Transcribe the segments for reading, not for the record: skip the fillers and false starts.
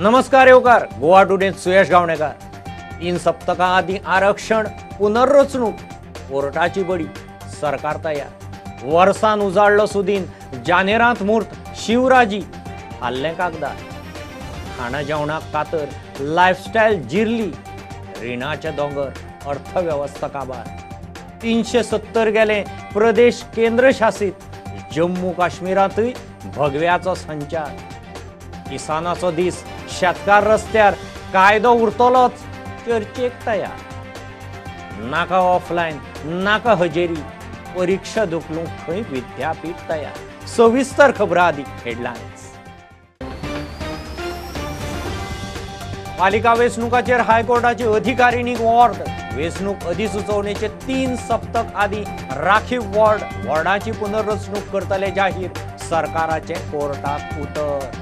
नमस्कार येवकार. गोवा टुडे सुयश गावणेकर. 3 सप्तकां आदीं आरक्षण पुनर्रचणूक कोर्टाची बडी, सरकार तयार. वर्सान उजाडलो सुदीन, जानेरांत मूर्त शिवराजी हाल्लें कागदार. खाणा जेवणाक कातर, लायफस्टायल जिरली, रिणाचे दोंगर, अर्थव्यवस्था काबार. 370 गेले प्रदेश केंद्रशासित, जम्मू काश्मीरांतूय भगव्याचो संचार. किसानाचो दीस, शेतकार रस्त्यार, कायदो उरतलोच, चर्चेक तयार. नाका ऑफलायन, नाका हजेरी, परीक्षा धुकलूंक खंय विद्यापीठ तयार. सविस्तर खबरां आदी हेडलायन्स. पालिका वेंचणुकाचेर हायकोर्टाची अधिकारिणी वॉर्ड. वेंचणूक अधिसुचोवणेचे 3 सप्तक आदीं राखीव वॉर्डाची पुनर्रचणूक करतले जाहीर, सरकाराचे कोर्टाक उतर.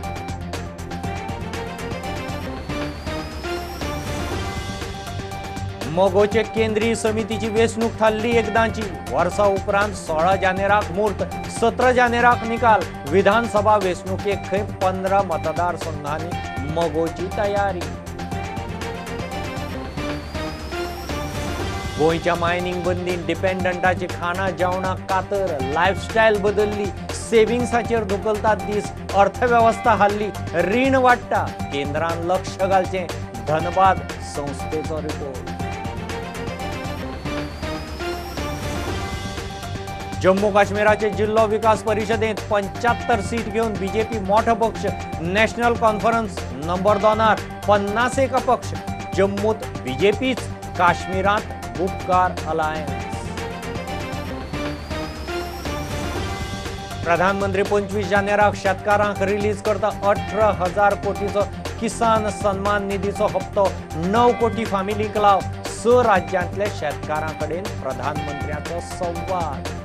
मोगोचे केंद्रीय समितीची वेंचणूक थारली एकदांची. वर्सा उपरांत 16 जानेराक मूर्त, 17 जानेराक निकाल. विधानसभा वेंचणुकेक खंय 15 मतदारसंघांनी मोगोची तयारी. गोंयच्या मायनिंग बंदीन डिपेंडंटाची खाणा जेवणाक कातर, लायफस्टायल बदलली, सेव्हिंग्साचेर धुकलतात दीस, अर्थव्यवस्था हाल्ली, रीण वाडटा, केंद्रान लक्ष घालचें, धनबाद संस्थेचो रिपोर्ट. जम्मू काश्मीराचे जिल्लो विकास परिशदेंत 75 सीट घेवन बीजेपी मोठो पक्ष. नॅशनल कॉन्फरन्स नंबर 2 51 अपक्ष. जम्मूत बीजेपीच, काश्मीरांत उपकार अलायन्स. प्रधानमंत्री 25 जानेराक शेतकारांक रिलीज करता 18,000 कोटीचो किसान सन्मान निधीचो हप्तो. 9 कोटी फामिलीक लाव. 6 राज्यांतल्या शेतकारां कडेन प्रधानमंत्र्याचो संवाद.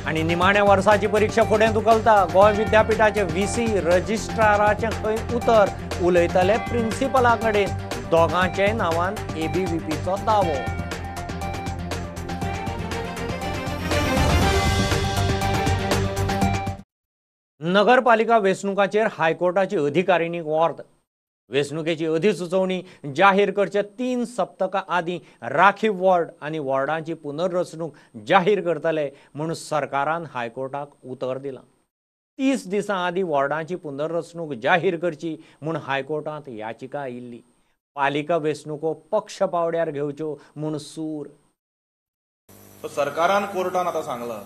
आणि निमाण्या वर्साची परीक्षा फुडें धुकलता. गोंय विद्यापीठाचे व्हीसी रजिस्ट्राराचे खंय उतर. उलयतले प्रिन्सिपला कडेन. दोगांचे नांवान एबीव्हीपीचो दावो. नगरपालिका वेंचणुकाचेर हायकोर्टाची अधिकारिणी वॉर्ड. वेंचणुकेची अधिसुचोवणी जाहीर करचे 3 सप्तकां आदीं राखीव वॉर्ड आनी वॉर्डांची पुनर्रचणूक जाहीर करतले म्हूण सरकारान हायकोर्टाक उतर दिलां. 30 दिसां आदीं वॉर्डांची पुनर्रचणूक जाहीर करची म्हूण हायकोर्टांत याचिका आयिल्ली. पालिका वेंचणुको पक्ष पावड्यार घेवच्यो म्हूण सूर. सरकारान कोर्टान आतां सांगलां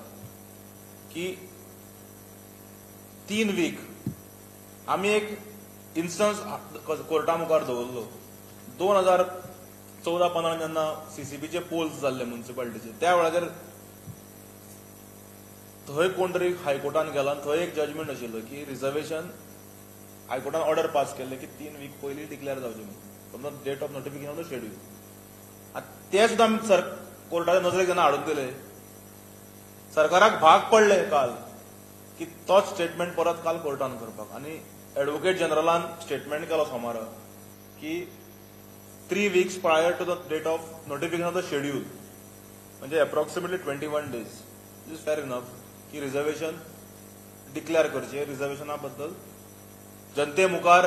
की 3 वीक आमी एक इन्स्टन्स कोर्टा मुखार दवरलो. 2014-15 जेन्ना सीसीबीचे पोल्स जाल्ले म्युनिसिपालिटीचे, त्या वेळाचेर थंय कोण तरी हायकोर्टान गेला आनी थंय एक जजमेंट आशिल्लो की रिजर्वेशन हायकोर्टान ऑर्डर पास केल्ले की 3 वीक पयलीं डिक्लेअर जावचे from the date of notification of the schedule. ते सुद्दां आमी कोर्टाच्या नजरेक जेन्ना हाडून दिले, सरकाराक भाग पडले काल की तोच स्टेटमेंट परत काल कोर्टान करपाक. आनी एडवोकेट जनरलान स्टेटमेंट केलो सोमार की 3 weeks prior to the date of notification of the schedule, म्हणजे approximately 21 days is fair enough की रिजर्वेशन डिक्लेअर करचे. रिजर्वेशना बद्दल जनते मुखार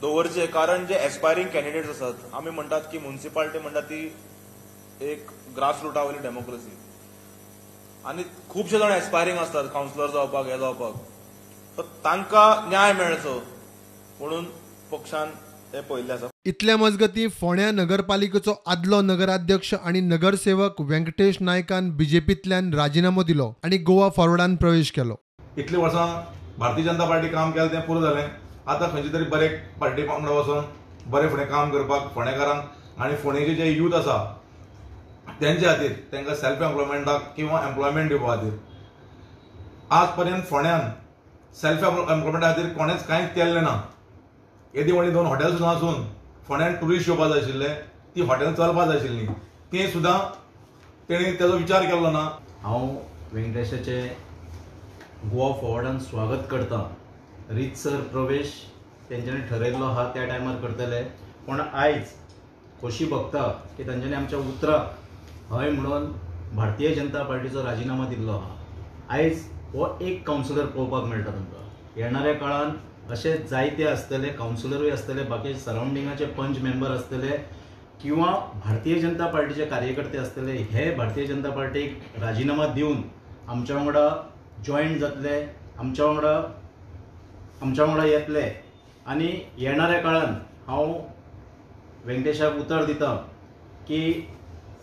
दवरचे. कारण जे एस्पायरिंग कॅन्डिडेट्स असतात, आमी म्हणटात की म्युनिसिपालिटी म्हणटा ती एक ग्रास रुटावयली डेमोक्रेसी आनी खुबशे जाण एस्पायरिंग असतात कावन्सिलर जावपाक, हे जावपाक. तर तांकां न्याय मेळचो म्हणून पक्षान हे पळयल्ले आसा. इतल्या मजगती फोंड्या नगरपालिकेचो आदलो नगराध्यक्ष आणि नगरसेवक व्यंकटेश नायकान बीजेपींतल्यान राजीनामो दिलो आणि गोवा फॉरवर्डान प्रवेश केलो. इतली वर्सां भारतीय जनता पार्टी काम केलें तें पुरो जालें. आतां खंयचे तरी बरे पार्टी वांगडा वचून बरें फुडें काम करपाक फोंडेकारांक आनी फोंडेचे जे यूथ आसा तेंचे खातीर, तांकां सेल्फ एम्प्लॉयमेंटाक किंवा एम्प्लॉयमेंट दिवपा खातीर आज पर्यंत फोंड्यान सेल्फ एम्प्लॉयमेंटा खातीर कोणेच कांयच केल्लें ना. येदी व्हडली 2 हॉटेल सुद्दां आसून फोंड्यान टुरिस्ट येवपा जाय आशिल्ले, ती हॉटेल चलपा जाय आशिल्लीं, ती सुद्दां तेणी तेजो विचार केल्लो ना. हांव व्यंकटेशाचे गोवा फॉरवर्डान स्वागत करता. रितसर प्रवेश तेंच्यांनी ठरयल्लो आहा त्या टायमार करतले. पूण आयज खोशी भोगता की तांच्यांनी आमच्या उतराक हय म्हणून भारतीय जनता पार्टीचो राजीनामा दिल्लो आहा. आयज हो एक कावन्सिलर पळोवपाक मेळटा तुमकां. येणाऱ्या काळात असे जायते आसतले, कावन्सिलरूय आसतले, बाकी सरावंडिंगाचे पंच मेंबर आसतले किंवा भारतीय जनता पार्टीचे कार्यकर्ते आसतले. हे भारतीय जनता पार्टीक राजिनामा दिवन आमच्या वांगडा जॉईन जातले, आमच्या वांगडा येतले. आनी येणाऱ्या काळात हांव वेंकटेशाक उतर दिता की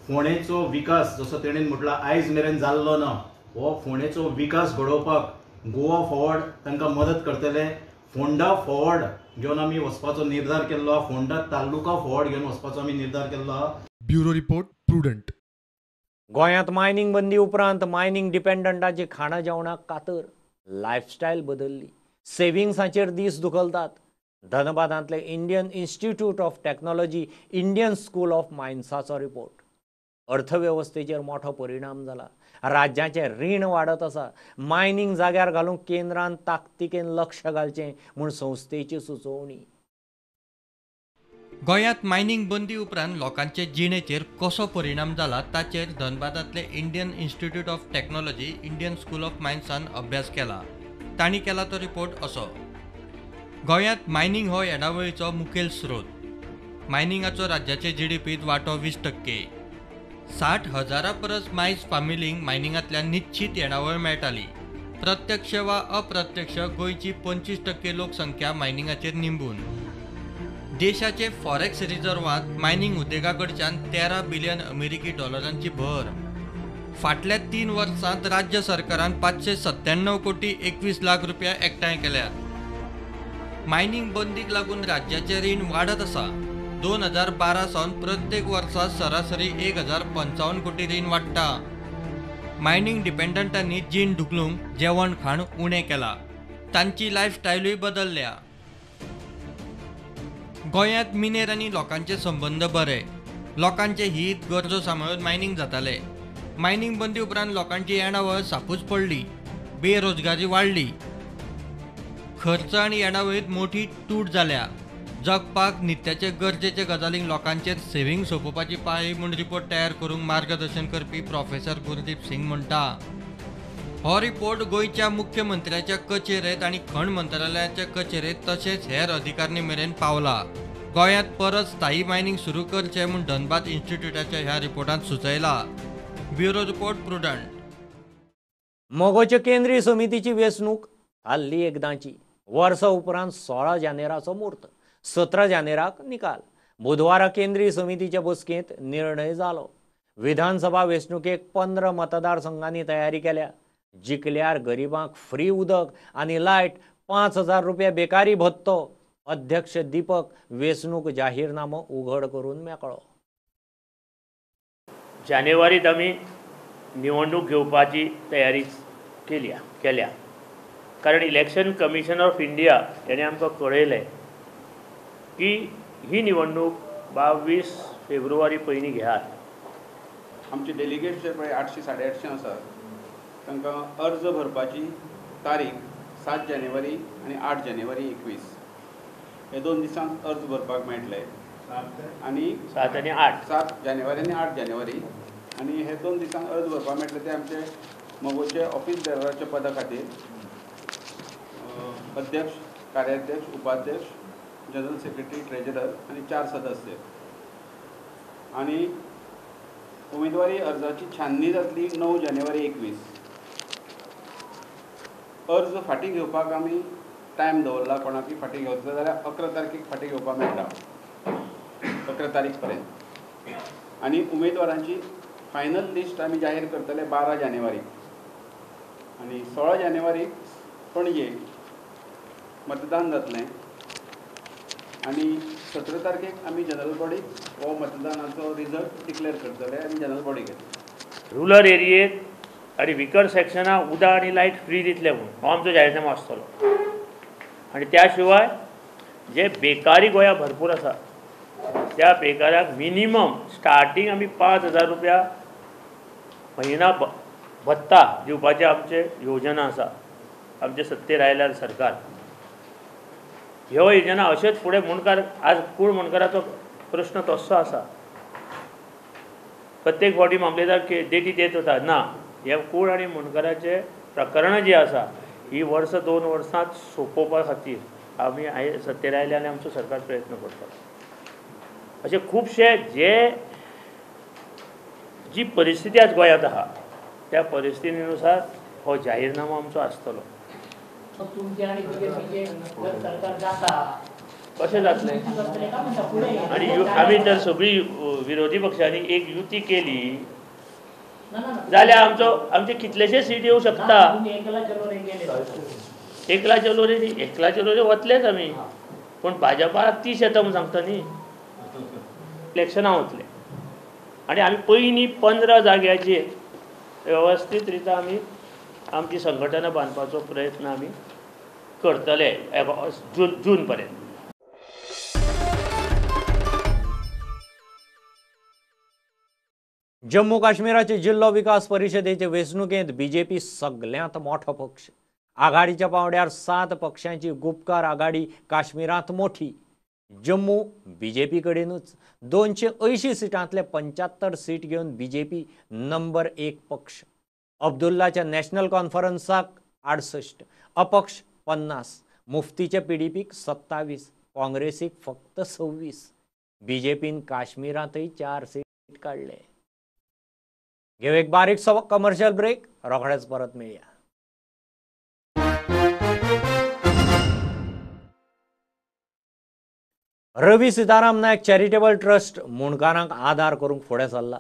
फोंडेचो विकास जसो तेणेन म्हटला आयज मेरेन जाल्लो ना, हो फोंडेचो विकास घडोवपाक गोवा फॉवर्ड तांकां मदत करतले. फोंडा फॉवर्ड घेवन आमी वचपाचो निर्धार केल्लो आहा, फोंडा तालुका फॉवर्ड घेवन वचपाचो आमी निर्धार केल्लो आहा. Bureau report Prudent. गोंयांत मायनिंग बंदी उपरांत मायनिंग डिपेंडंटांची खाणां जेवणाक कातर, लायफस्टायल बदलली, सेव्हिंग्सांचेर दीस दुखलतात. धनबादांतले Indian Institute of Technology Indian School of मायन्साचो रिपोर्ट. अर्थवेवस्थेचेर मोठो परिणाम जाला. राज्याचें रीण वाडत आसा. मायनिंग जाग्यार घालूंक केंद्रान ताकतिकेन लक्ष घालचें म्हूण संस्थेची सुचोवणी. गोंयांत मायनिंग बंदी उपरांत लोकांचे जिणेचेर कसो परिणाम जाला ताचेर धनबादांतले Indian Institute of Technology Indian School of मायन्सान अभ्यास केला. तांणी केला तो रिपोर्ट असो. गोंयांत मायनिंग हो येणावळीचो मुखेल स्रोत. मायनिंगाचो राज्याचे GDPत वांटो 20%. 60,000 परस मायज फामिलींक मायनिंगांतल्यान निश्चित येणावळ मेळटाली. प्रत्यक्ष वा अप्रत्यक्ष गोंयची 25% लोकसंख्या मायनिंगाचेर निंबून. देशाचे फॉरेक्स रिझर्वांत मायनिंग उद्देगा कडच्यान 13 बिलियन अमेरिकी डॉलरांची भर. फाटल्या 3 वर्सांत राज्य सरकारान 597 कोटी 21 लाख रुपया एकठांय केल्यात. मायनिंग बंदीक लागून राज्याचे रीण वाडत आसा. 2012 सावन प्रत्येक वर्सा सरासरी 1055 कोटी रीण वाडटा. मायनिंग डिपेंडंटांनी जीण ढुकलूंक जेवण खाण उणें केला. तांची लायफस्टायलूय बदलल्या. गोंयांत मिनेर आनी लोकांचे संबंद बरे. लोकांचे हीत गरजो सांबाळून मायनिंग जाताले. मायनिंग बंदी उपरांत लोकांची येणावळ सापूच पडली. बेरोजगारी वाडली. खर्च आनी येणावळीत मोठी तूट जाल्या. जगपाक नित्याचे गरजेचे गजालींक लोकांचेर सेव्हिंग सोंपोवपाची पाळी म्हूण रिपोर्ट तयार करूंक मार्गदर्शन करपी प्रोफेसर गुरदीप सिंग म्हणटा. हो रिपोर्ट गोंयच्या मुख्यमंत्र्याच्या कचेरेंत आनी खण मंत्रालयाच्या कचेरेंत तशेंच हेर अधिकाऱ्यांनी मेरेन पावला. गोंयांत परत स्थायी मायनिंग सुरू करचें म्हूण धनबाद इन्स्टिट्यूटाच्या ह्या रिपोर्टांत सुचयला. Bureau report Prudent. मोगोचे केंद्रीय समितीची वेंचणूक हाल्ली एकदांची. वर्सा उपरांत 16 जानेराचो मुहूर्त. 17 जानेराक निकाल. बुधवारा केंद्रीय समितीच्या बसकेंत निर्णय जालो. विधानसभा वेंचणुकेक 15 मतदारसंघांनी तयारी केल्या. जिखल्यार गरिबांक फ्री उदक आनी लायट, 5,000 रुपया बेकारी भत्तो. अध्यक्ष दीपक वेंचणूक जाहीरनामो उघड करून मेकळो. जानेवारीत आमी निवडणूक घेवपाची तयारी केल्या. कारण इलेक्शन कमिशन ऑफ इंडिया याने आमकां कळयलें की ही निवडणूक 22 फेब्रुवारी पयलीं घेयात. आमचे डेलिगेट्स जे पळय 800-850 आसात तांकां अर्ज भरपाची तारीख 7 जानेवारी आनी 8 जानेवारी 21 हे 2 दिसांक अर्ज भरपाक मेळटले. आनी 7 आनी 8 7 जानेवारी आनी 8 जानेवारी आनी हे 2 दिसांक अर्ज भरपाक मेळटले. ते आमचे मोगोचे ऑफिस बेरराच्या पदा खातीर अध्यक्ष, कार्याध्यक्ष, उपाध्यक्ष, जनरल सेक्रेटरी, ट्रेजरर आनी 4 सदस्य. आनी उमेदवारी अर्जाची छाननी जातली 9 जानेवारी 21. अर्ज फाटीं घेवपाक आमी टायम दवरला. कोणाकय फाटीं घेवचो जाल्यार 11 तारखेक फाटीं घेवपाक मेळटा, 11 तारीख पर्यंत. आनी उमेदवारांची फायनल लिस्ट आमी जाहीर करतले 12 जानेवारीक. आनी 16 जानेवारीक पणजे मतदान जातलें. आनी 17 तारखेक आमी जनरल बॉडीक हो मतदानाचो रिजल्ट डिक्लेअर करतले आनी जनरल बॉडीक येतले. रुरल एरियेक आनी विकर सेक्शना उदक आनी लायट फ्री दितले म्हूण हो आमचो जाहीरनामो आसतलो. आनी त्या शिवाय जे बेकारी गोंया भरपूर आसा त्या बेकाराक मिनिमम स्टार्टींग आमी 5,000 रुपया म्हयना भत्ता दिवपाचें आमचे योजना आसा. आमचे सत्तेर आयल्यार सरकार ह्यो योजना अशेंच फुडें मुणकार आज कूड मुणकाराचो प्रश्न तसो आसा. प्रत्येक फावटी मामलेदार डेटी देत वता ना हे कूड आनी मुणकाराचे प्रकरणां जी आसा ही वर्स 2 वर्सांत सोंपोवपा खातीर आमी सत्तेर आयले आनी आमचो सरकार प्रयत्न करता. अशे खुबशे जी परिस्थिती आज गोंयांत आहा त्या परिस्थितीनुसार हो जाहीरनामो आमचो आसतलो. कशें जातलें आनी आमी जर सगळीं विरोधी पक्षांनी एक युती केली जाल्यार आमचे कितलेशे सीट येवं शकता. एकलाचे लोरे वतलेच आमी, पूण भाजपा 30 येता म्हूण सांगता न्ही. इलेक्शनां वतले आनी आमी पयलीं 15 जाग्याचेर वेवस्थीत रितीन आमी आमची संघटना बांदपाचो प्रयत्न आमी करतले जून पर्यंत. जम्मू काश्मीराचे जिल्लो विकास परिषदेचे वेंचणुकेंत बीजेपी सगळ्यांत मोठो पक्ष. आघाडीच्या पांवड्यार 7 पक्षांची गुपकार आघाडी काश्मीरांत मोठी. जम्मू बीजेपी कडेनूच 280 सिटांतले 75 सीट घेवन बीजेपी नंबर 1 पक्ष. अब्दुल्लाच्या नॅशनल कॉन्फरन्साक 68, अपक्ष 50, मुफ्तीचे पीडीपीक 27, काँग्रेसीक फक्त 26. बीजेपीन काश्मीरांतय 4 सीट काडले. घेऊ एक बारीकसो कमर्शियल ब्रेक, रोखडेच परत मेळया. रवी सीताराम नायक चॅरिटेबल ट्रस्ट मुणकारांक आदार करूंक फुडें सरला.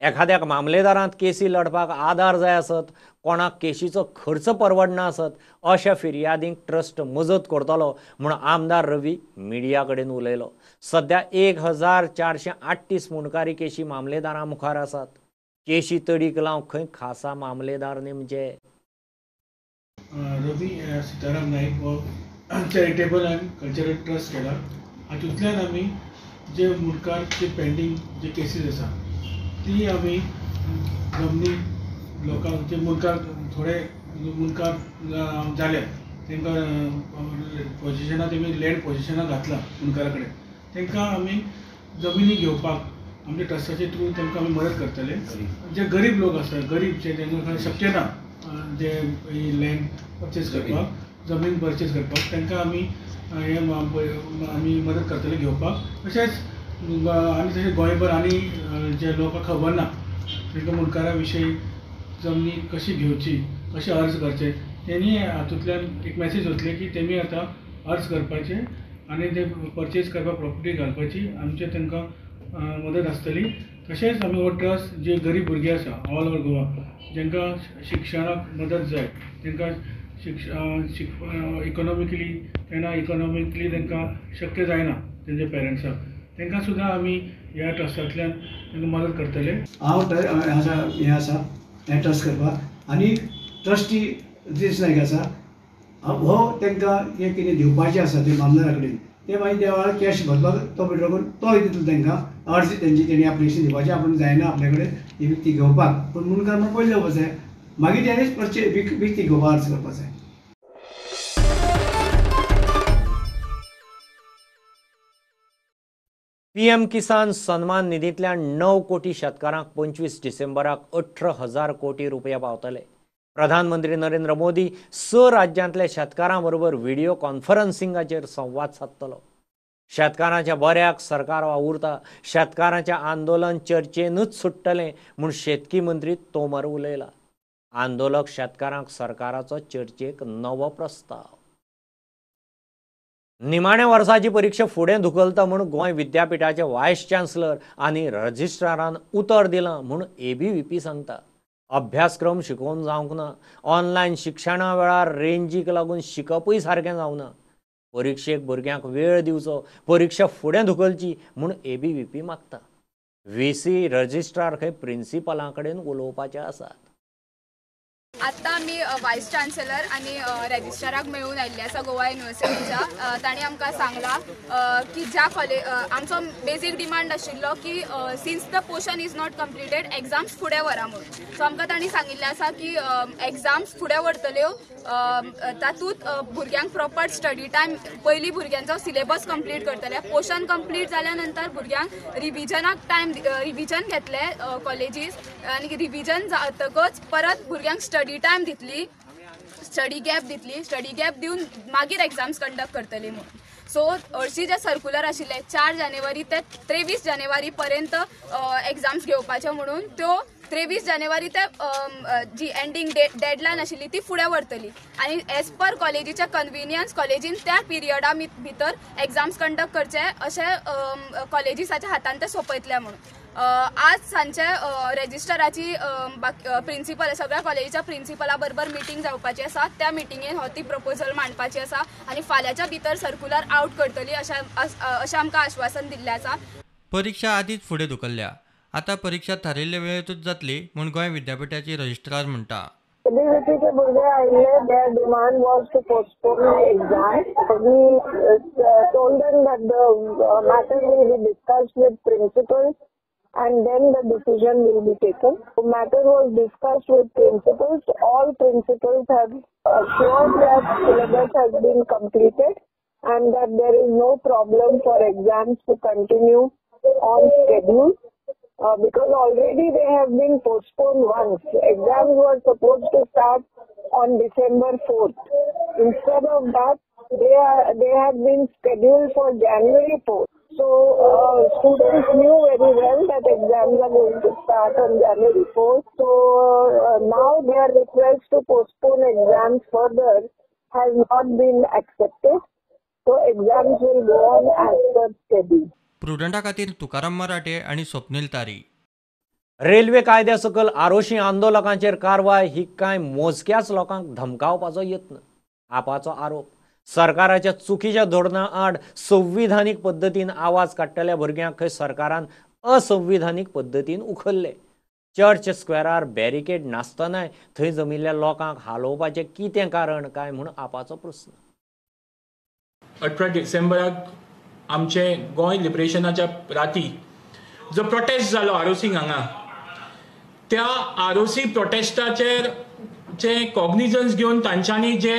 एखाद्याक मामलेदारांत केसी लढपाक आदार जाय आसत, कोणाक केसीचो खर्च परवडना आसत अशा फिर्यादींक ट्रस्ट मजत करतलो म्हूण आमदार रवी मिडिया कडेन उलयलो. सध्या 1438 मुणकारी केशी मामलेदारां मुखार आसात. केशी तडीक लावंक खंय खासा मामलेदार नेमचे. रवी सीताराम नाईक हो चॅरिटेबल अँड कल्चरल ट्रस्ट केला. हातूंतल्यान आमी जे मुणकार जे पेंडींग जे केसीस आसा ती आमी जमनी लोकांक जे मुणकार थोडे मुणकार जाले तांकां पोजिशनां तेमी लँड पोजिशनां घातला मुणकारा कडेन, तांकां आमी जमिनी घेवपाक आमच्या ट्रस्टाचे थ्रू तांकां आमी मदत करतले. जे गरीब लोक आसा, गरीब जे तांकां शक्य ना जे लँड परचेज करपाक, जमीन परचेज करपाक, तांकां आमी आमी मदत करतले घेवपाक. तशेंच आनी तशें गोंयभर आनी जे लोकांक खबर ना तांकां मुणकारा विशयी जमनी कशी घेवची, कशें अर्ज करचे, तेणी हातूंतल्यान एक मॅसेज वतले की तेमी आतां अर्ज करपाचे आनी ते परचेज करपाक प्रॉपर्टी घालपाची आमचे तांकां मदत आसतली. तशेंच आमी हो ट्रस्ट जे गरीब भुरगे आसा ऑल ओवर गोवा जांकां शिक्षणाक मदत जाय, तांकां इकॉनॉमिकली तांकां शक्य जायना तेंचे पेरंट्साक, तांकां सुद्दां आमी ह्या ट्रस्टांतल्यान तांकां मदत करतले. हांव हें आसा हें ट्रस्ट करपाक आनी ट्रस्टी रितेश नायक आसा हो तांकां हें कितें दिवपाचें आसा ते मामलेदारा कडेन ते मागीर त्या वेळार कॅश भरपाक तो भितर करून तोय दितलो तांकां अर्ज तेंची तेणी एप्लिकेशन दिवपाचें. आपण जायना आपल्या कडेन ही विकती घेवपाक, पूण मुणकार म्हणून पयलीं येवपाक जाय, मागीर तेणीच विकती घेवपाक अर्ज करपाक जाय. पीएम किसान सन्मान निधींतल्यान 9 कोटी शेतकारांक 25 डिसेंबराक 18,000 कोटी रुपया पावतले. प्रधानमंत्री नरेंद्र मोदी 6 राज्यांतल्या शेतकारां बरोबर व्हिडिओ कॉन्फरन्सिंगाचेर संवाद सादतलो. शेतकारांच्या बऱ्याक सरकार वावुरता, शेतकारांचें आंदोलन चर्चेनूच सुट्टलें म्हूण शेतकी मंत्री तोमर उलयला. आंदोलक शेतकारांक सरकाराचो चर्चेक नवो प्रस्ताव. निमाण्या वर्साची परीक्षा फुडें धुकलता म्हूण गोंय विद्यापीठाचे व्हायस चान्सलर आनी रजिस्ट्रारान उतर दिलां म्हूण ABVP सांगता. अभ्यासक्रम शिकोवन जावंक ना, ऑनलायन शिक्षणा वेळार रेंजीक लागून शिकपूय सारकें जावना. परीक्षेक भुरग्यांक वेळ दिवचो, परीक्षा फुडें धुकलची म्हूण ABVP मागता. VC रजिस्ट्रार खंय प्रिन्सिपलां कडेन उलोवपाचे आसात. आत्ता आमी वायस चान्सलर आनी रजिस्ट्राराक मेळून आयिल्ले आसा गोवा युनिवर्सिटीच्या. ताणी आमकां सांगलां की ज्या आमचो बेजीक डिमांड आशिल्लो की since the portion is not completed exams फुडें व्हरा म्हणून. सो आमकां ताणी सांगिल्लें आसा की एग्जाम्स फुडें व्हरतल्यो, तातूंत भुरग्यांक प्रॉपर स्टडी टायम, पयलीं भुरग्यांचो सिलेबस कंप्लीट करतले, पोर्शन कंप्लीट जाल्या नंतर भुरग्यांक रिविजनाक टायम, रिविजन घेतले कॉलेजीस आनी रिविजन जातकच परत भुरग्यांक स्टडी टायम दितली स्टडी गॅप दितली, स्टडी गॅप दिवन मागीर एग्जाम्स कंडक्ट करतली म्हणून. सो हरशीं जे सर्क्युलर आशिल्ले 4 जानेवारी ते 23 जानेवारी पर्यंत एग्जाम्स घेवपाचे म्हणून त्यो 23 जानेवारी ते जी एंडिंग डेडलायन आशिल्ली ती फुडें व्हरतली आनी एज पर कॉलेजीच्या कन्विनियन्स कॉलेजीन त्या पिरियडा भितर एग्जाम्स कंडक्ट करचे अशें कॉलेजीसाच्या हातान ते सोंपयतले म्हणून. आज सांजचे रेजिस्ट्राराची प्रिंसिपल सगळ्या कॉलेजीच्या प्रिंसिपला बरोबर मिटींग जावपाची आसा. त्या मिटींगेन हो ती प्रपोजल मांडपाची आसा आनी फाल्यांच्या भितर सर्क्युलर आउट करतली अशें आमकां आश्वासन दिल्लें आसा. परीक्षा आदींच फुडें धुकल्ल्या. आतां परीक्षा थारिल्ल्या वेळेतूच जातली म्हूण गोंय विद्यापीठाची रजिस्ट्रार म्हणटा. एबीवीपीचे भुरगे आयिल्ले, their demand was to postpone the exam. We told them that the matter will be discussed with principals and then the decision will be taken. The matter was discussed with principals. All principals have assured that syllabus has been completed and that there is no problem for exams to continue on schedule. Because already they have been postponed once. Exams were supposed to start on December 4th. Instead of that, they have been scheduled for January 4th. So students knew very well that exams are going to start on January 4th. So now their request to postpone exams further has not been accepted. So exams will go on as per schedule. प्रुडंटा खातीर तुकाराम मराठे आनी स्वप्नील तारी. Railway कायद्या सकल आरोशी आंदोलकांचेर कारवाय ही कांय मोजक्याच लोकांक धमकावपाचो यत्न. आपाचो आरोप. सरकाराच्या चुकीच्या धोरणां आड संविधानीक पद्दतीन आवाज काडटल्या भुरग्यांक खंय सरकारान असंविधानीक पद्दतीन उखल्ले. चर्च स्क्वेरार बॅरिकेड नासतनाय थंय जमिल्ल्या लोकांक हालोवपाचें कितें कारण काय म्हूण आपाचो प्रस्न. 18 डिसेंबराक आमचे गोंय लिबरेशनाच्या राती जो प्रोटेस्ट जालो आरोसींक हांगा, त्या आरोसी प्रोटेस्टाचेर जे कॉग्निजन्स घेवन तांच्यांनी जे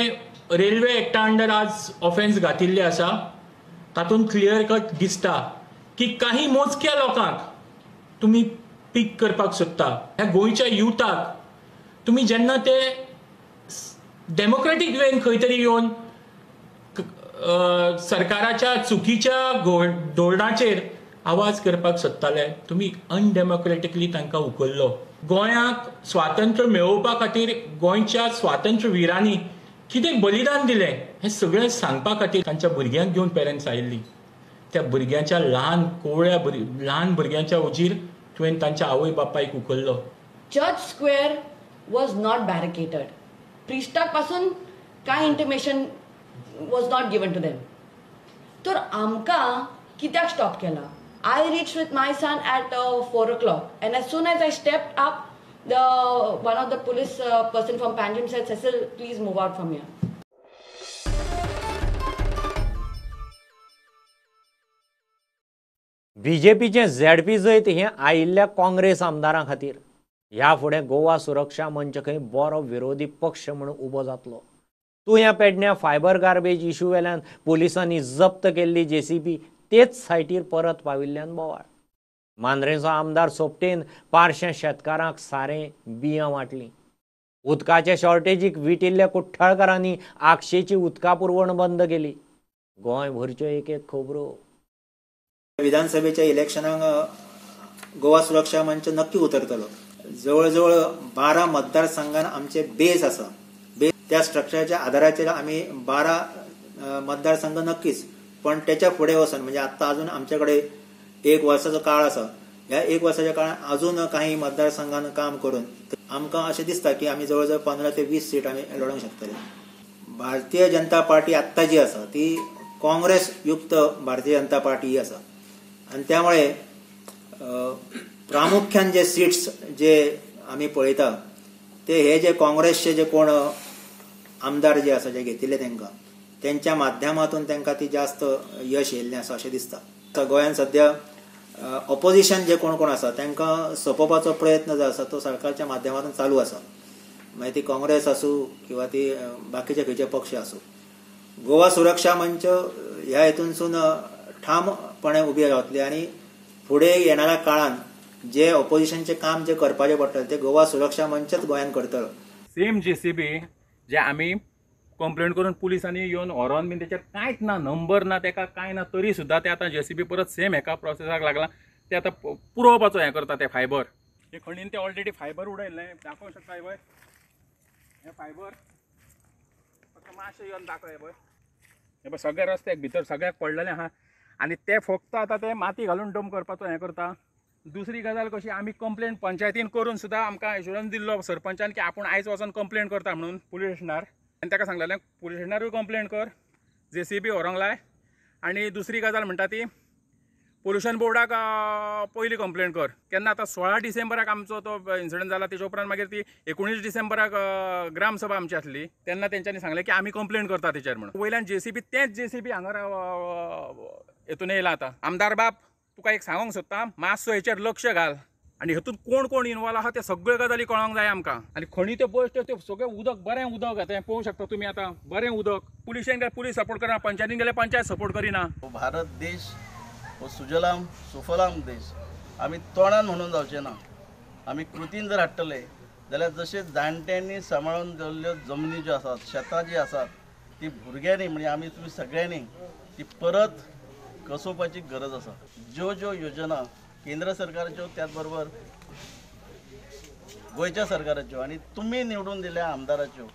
रेल्वे एक्टा अंडर आज ऑफेन्स घातिल्ले आसा तातूंत क्लियर कट दिसता की काही मोजक्या लोकांक तुमी पीक करपाक सोदता. ह्या गोंयच्या युथाक तुमी जेन्ना ते डेमोक्रेटीक वेन खंय तरी येवन सरकाराच्या चुकीच्या धोरणाचेर आवाज करपाक सोदताले, तुमी अनडेमोक्रेटिकली तांकां उखल्लो. गोंयाक स्वातंत्र्य मेळोवपा खातीर गोंयच्या स्वातंत्र्य विरांनी कितें बलिदान दिलें हें सगळें सांगपा खातीर तांच्या भुरग्यांक घेवन पेरंट्स आयिल्लीं. त्या भुरग्यांच्या ल्हान भुरग्यांच्या उजीर तुवें तांच्या आवय बापायक उखल्लो. Church square was not barricaded. प्रिस्टाक पासून कांय intimation was not given to them. तर आमकां कित्याक स्टॉप केला? I reached with my son at 4 o'clock and as soon as I stepped up, one of the police person from Panjim said, Cecil, please move out from here. बीजेपीचे ZP जैत हें आयिल्ल्या काँग्रेस आमदारां खातीर ह्या फुडें गोवा सुरक्षा मंच खंय बरो विरोधी पक्ष म्हणून उबो जातलो. तुया पेडण्या फायबर गार्बेज इश्यू वेल्यान पोलिसांनी जप्त केल्ली जेसीबी तेच सायटीर परत पाविल्ल्यान बोवाळ. मांद्रेचो आमदार सोपटेन पारशे शेतकारांक सारें बियां वांटलीं. उदकाचे शॉर्टेजीक विटिल्ल्या कुठ्ठाळकारांनी आक्षेची उदका पुरवण बंद केली. गोंयभरच्यो एक एक खबरो. विधानसभेच्या इलेक्शनाक गोवा सुरक्षा मंच नक्की उतरतलो. जवळ 12 मतदारसंघांत आमचे बेस आसा. त्या स्ट्रक्चराच्या आधाराचेर आमी 12 मतदारसंघ नक्कीच, पण त्याच्या फुडें वचून म्हणजे आत्ता अजून आमच्याकडे 1 वर्साचो काळ आसा. ह्या 1 वर्साच्या काळात अजून काही मतदारसंघांत काम करून आमकां अशें दिसता की आमी जवळ 15 ते 20 सीट आमी लडोवंक शकतले. भारतीय जनता पार्टी आत्ता जी आसा ती काँग्रेस युक्त भारतीय जनता पार्टी ही आसा आणि त्यामुळे प्रामुख्यान जे सीट्स जे आमी पळयता ते हे जे काँग्रेसचे जे कोण आमदार जे आसा जे घेतिल्ले त्यांच्या माध्यमातून तांकां ती जास्त यश येयल्लें आसा अशें दिसता. गोंयांत सध्या ऑपोजिशन जे कोण आसा तांकां सोंपोवपाचो प्रयत्न जो आसा तो सरकारच्या माध्यमातून चालू आसा. मागीर ती काँग्रेस आसूं किंवा ती बाकीचे खंयचे पक्ष आसूं. गोवा सुरक्षा मंच ह्या हेतूनसून ठामपणे उबी रावतली आनी फुडें येणाऱ्या काळात जे ऑपोजिशनचे काम जे करपाचें पडटलें ते गोवा सुरक्षा मंचच गोंयांत करतलो. सेम जेसीबी जे आमी कंप्लेंट करून पुलिसांनी येवन व्हरोन बीन तेचेर कांयच ना, नंबर ना तेका, कांय ना, तरी सुद्दां ते आतां JCB परत सेम हेका प्रोसेसाक लागला. ते आतां पुरोवपाचो हें करता ते फायबर. हे खणीन ते ऑलरेडी फायबर उडयल्लें, दाखोवं शकता हे पळय. हे फायबर फक्त मातशें येवन दाखय हे पळय. हे पळय सगळे रस्त्याक भितर सगळ्याक पडलेलें आहा आनी ते फक्त आतां ते माती घालून डंप करपाचो हें करता. दुसरी गजाल कशी, आमी कंप्लेंट पंचायतीन करून सुद्दां आमकां एश्युरन्स दिल्लो सरपंचान की आपूण आयज वचोन कंप्लेंट करता म्हणून पुलीस स्टेशनार. आनी ताका सांगलेलें पुलीस स्टेशनारूय कंप्लेंट कर, JCB व्हरोंक लाय. आनी दुसरी गजाल म्हणटा ती पोल्युशन बोर्डाक पयलीं कंप्लेंट कर. केन्ना आतां 16 डिसेंबराक आमचो तो इन्सिडंट जाला, तेच्या उपरांत मागीर ती 19 डिसेंबराक ग्रामसभा आमची आसली. तेन्ना तेंच्यांनी सांगलें की आमी कंप्लेंट करता तेचेर म्हणून. वयल्यान JCB तेंच JCB हांगा हेतून येयला. आतां आमदार बाब तुका एक सांगूंक सोदता, मातसो हेचेर लक्ष घाल आनी हेतून कोण कोण इनवॉल्व आहा ते सगळे गजाली कळोंक जाय आमकां. आनी खणी त्यो पळय त्यो सगळें उदक बरें उदक येता, पळोवं शकता तुमी आतां बरें उदक. पुलिशेन गेल्यार पुलीस सपोर्ट करना, पंचायतीन गेल्यार पंचायत सपोर्ट करिना. भारत देश हो सुजलाम सुफलाम देश. आमी तोंडान म्हणून जावचे ना, आमी कृतीन जर हाडटले जाल्यार जशे जाणट्यांनी सांबाळून दवरल्ल्यो जमनी ज्यो आसात, शेतां जीं आसात, ती भुरग्यांनी म्हणजे आमी तुमी सगळ्यांनी ती परत कसोवपाची गरज आसा. ज्यो ज्यो योजना केंद्र सरकाराच्यो त्याच बरोबर गोंयच्या सरकाराच्यो आनी तुमी निवडून दिल्या आमदाराच्यो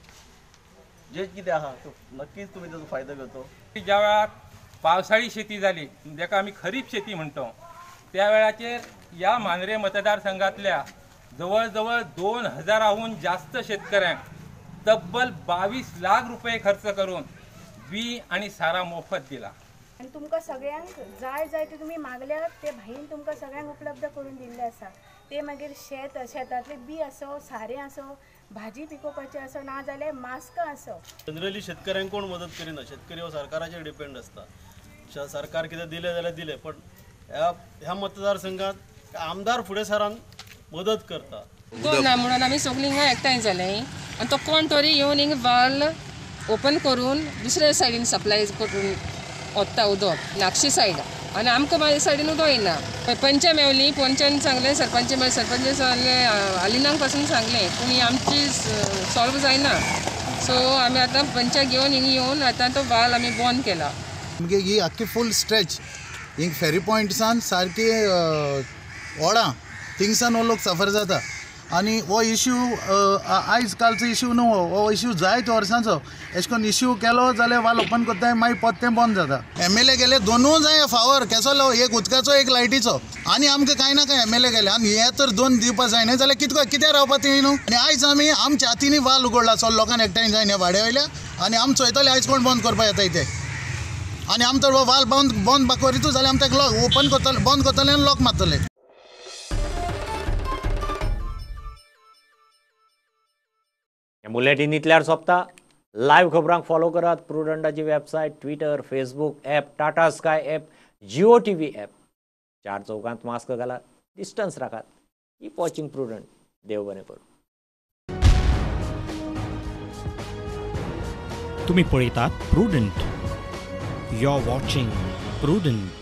जे कितें आहा तो नक्कीच तुमी ताचो फायदो घेवचो. ज्या वेळार पावसाळी शेती जाली, जाका आमी खरीप शेती म्हणतो, त्या वेळाचेर ह्या मांद्रे मतदारसंघातल्या जवळ जवळ 2000हून जास्त शेतकऱ्यांक तब्बल 22 लाख रुपये खर्च करून बी आणि सारा मोफत दिला. आणि तुमकां सगळ्यांक जाय जाय ते तुमी मागल्यात ते भाईन तुमकां सगळ्यांक उपलब्ध करून दिल्ले आसा. ते मागीर शेतांतले बी आसो, सारें आसो, भाजी पिकोवपाचें आसो, ना जाल्यार मास्क आसो. जनरली शेतकऱ्यांक कोण मदत करिना, शेतकरी हो सरकाराचेर डिपेंड आसता. सरकार कितें दिलें जाल्यार दिलें, पण ह्या मतदारसंघात आमदार फुडें सरान मदत करता. कोण ना म्हणून आमी सगळीं हिंगा एकठांय जाले आनी तो कोण तरी येवन हिंगा वाल ओपन करून दुसऱ्या सायडीन सप्लाय करून वता उदक नागशी सायड, आनी आमकां म्हाज्या सायडीन उदक येना. पंचां मेवली, पंचान सांगलें, सरपंच सांगलें, आलिनांक पासून सांगलें, पूण ही आमची सॉल्व जायना. सो आमी आतां पंचाक घेवन हिंगा येवन आतां तो वाल आमी बंद केला. आमगे ही आख्खी फूल स्ट्रेच हिंग फेरी पॉयंट्सान सारकी व्हडा थिंगसान हो लोक सफर जाता. आनी हो इश्यू आयज कालचो इश्यू न्हू, हो इश्यू जायत वर्सांचो. अशें करून इश्यू केलो जाल्यार वाल ओपन करता मागीर पत्तें बंद जाता. MLA गेले दोनूय जाय फावर केसलो, एक उदकाचो एक लायटीचो, आनी आमकां कांय ना कांय MLA गेले. आनी हे तर दोन दिवपाक जायना जाल्यार कित्याक रावपा ती न्हू. आनी आयज आमी आमच्या हातींनी वाल उगडला, सो लोकांक एकठांय जायना भाड्या वयल्या, आनी आमी चोयतले आयज कोण बंद करपाक येता इथे. आनी आमी तर वाल बंद करीतू जाल्यार आमी ताका ओपन करतले, बंद करतले आनी लॉक मारतले. बुलेटिनींतल्यार सोंपता. लायव्ह खबरांक फॉलो करात प्रुडंटाची website, Twitter, Facebook app, Tata Sky app, Jio TV app. चार चौकांत मास्क घालात, डिस्टन्स राखात. Keep watching Prudent. देव बरें करूं. तुम्ही पळयतात Prudent. You are watching prudent.